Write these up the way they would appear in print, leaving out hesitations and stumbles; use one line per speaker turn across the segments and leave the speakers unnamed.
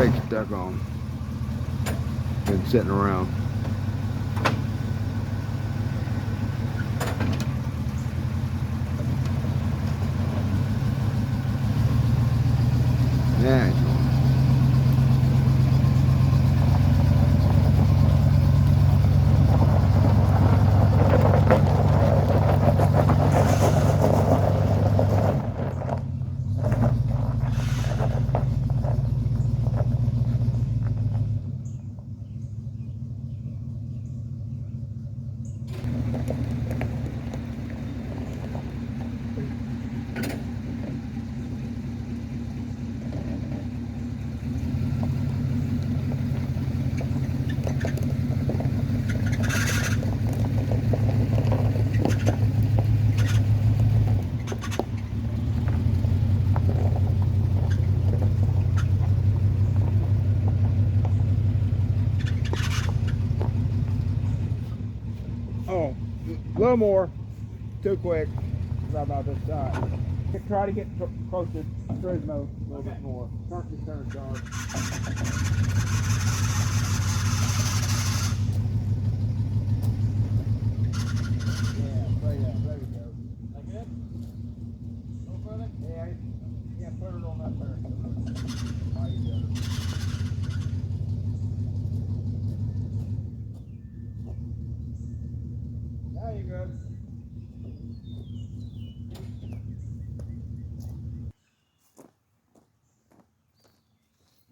brakes stuck on. Been sitting around. Yeah, it's on. Oh, a little more. Too quick. Right about this side. Try to get close to Turismo a little bit more. Turn, George. Yeah, straight up. There we go. That good? A little further? Yeah, put it on that there. There you go. There you go.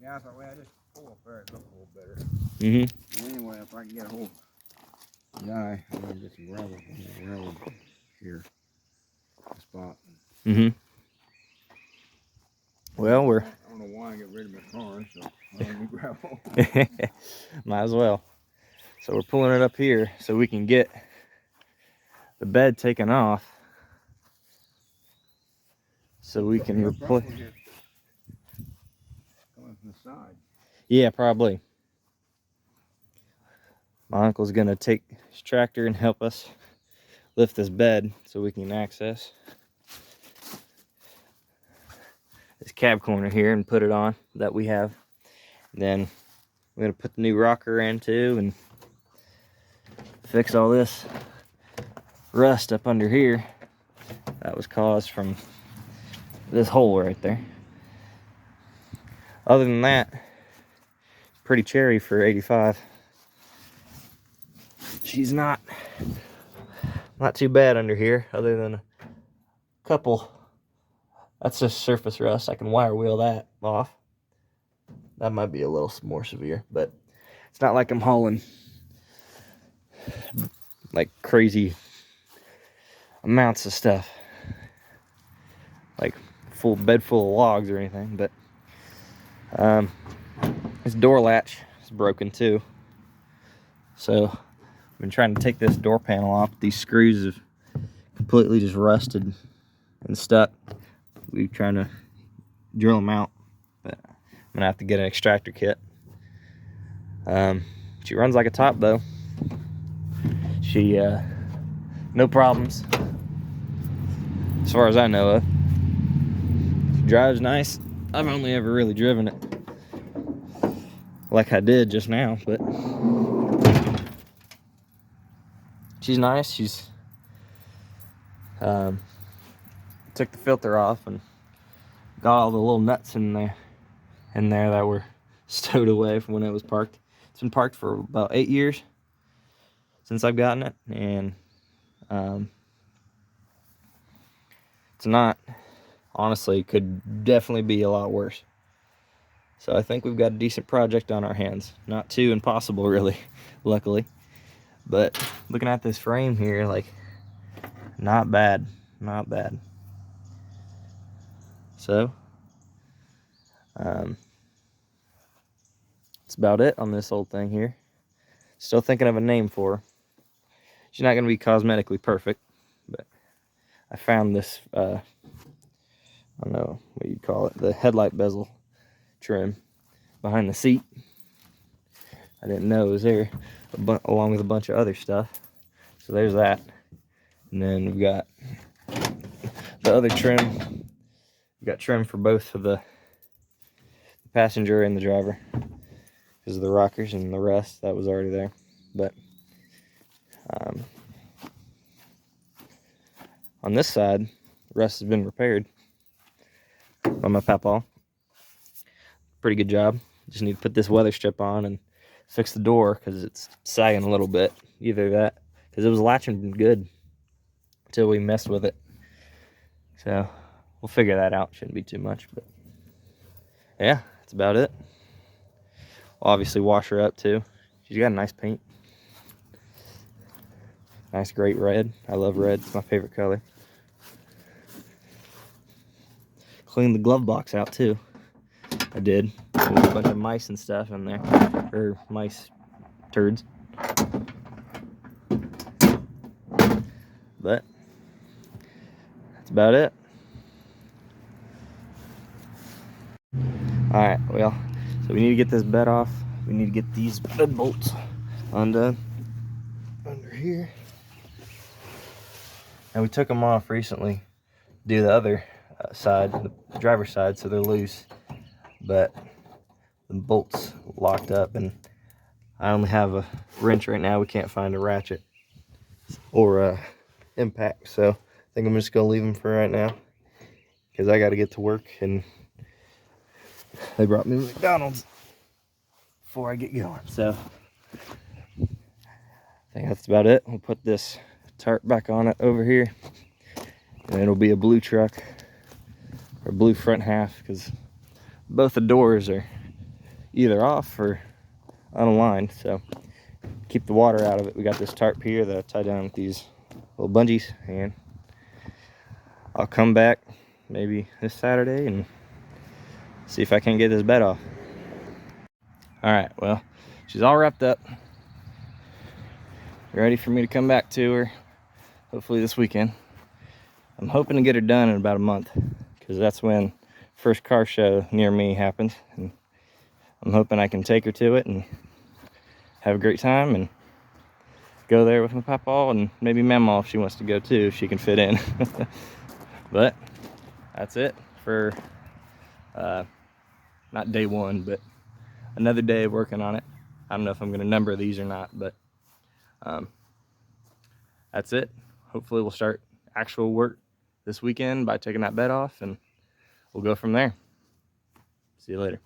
Yeah, I thought, well, just pull up there, it look a little better. Mm-hmm. Anyway, if I can get a hold of the guy, I'm going to get some gravel here. Spot.
Mm-hmm. Well,
I don't know why I get rid of my car, so I don't need gravel.
might as well. So we're pulling it up here so we can get the bed taken off, so we can replace.
Coming from the side.
Yeah, probably. My uncle's gonna take his tractor and help us lift this bed so we can access this cab corner here and put it on that we have. And then we're gonna put the new rocker in too and fix all this rust up under here that was caused from this hole right there. Other than that, pretty cherry for 85. She's not too bad under here, other than a couple. That's just surface rust. I can wire wheel that off. That might be a little more severe, but it's not like I'm hauling like crazy amounts of stuff, like full bed full of logs or anything. But this door latch is broken too, so I've been trying to take this door panel off. These screws have completely just rusted and stuck. We're trying to drill them out, but I'm gonna have to get an extractor kit. She runs like a top though. She no problems as far as I know of. She drives nice. I've only ever really driven it like I did just now, but she's nice. She's took the filter off and got all the little nuts in there that were stowed away from when it was parked. It's been parked for about 8 years since I've gotten it, and it's not, honestly, could definitely be a lot worse. So I think we've got a decent project on our hands. Not too impossible, really, luckily. But looking at this frame here, like, not bad, not bad. So that's about it on this old thing here. Still thinking of a name for her. She's not going to be cosmetically perfect, but I found this, I don't know what you'd call it, the headlight bezel trim behind the seat. I didn't know it was there, along with a bunch of other stuff. So there's that. And then we've got the other trim. We've got trim for both of the passenger and the driver, because of the rockers and the rest that was already there. But on this side, the rest has been repaired by my Papaw. Pretty good job. Just need to put this weather strip on and fix the door because it's sagging a little bit. Either that, because it was latching good until we messed with it. So we'll figure that out. Shouldn't be too much, but yeah, that's about it. We'll obviously wash her up too. She's got a nice paint. Nice, great red. I love red. It's my favorite color. Cleaned the glove box out too. I did. There's a bunch of mice and stuff in there. Or mice turds. But that's about it. Alright, well, so we need to get this bed off. We need to get these bed bolts undone under here. And we took them off recently. Do the other side, the driver's side, so they're loose. But the bolts locked up, and I only have a wrench right now. We can't find a ratchet or a impact, so I think I'm just gonna leave them for right now because I got to get to work, and they brought me McDonald's before I get going. So I think that's about it. We'll put this tarp back on it over here, and it'll be a blue truck or blue front half because both the doors are either off or unaligned, so keep the water out of it. We got this tarp here that I tie down with these little bungees, and I'll come back maybe this Saturday and see if I can get this bed off. All right, well, she's all wrapped up, ready for me to come back to her, hopefully this weekend. I'm hoping to get her done in about a month, because that's when first car show near me happens, and I'm hoping I can take her to it and have a great time and go there with my Papaw, and maybe Mamaw if she wants to go too, if she can fit in. But that's it for not day one, but another day of working on it. I don't know if I'm going to number these or not, but that's it. Hopefully we'll start actual work this weekend by taking that bed off, and we'll go from there. See you later.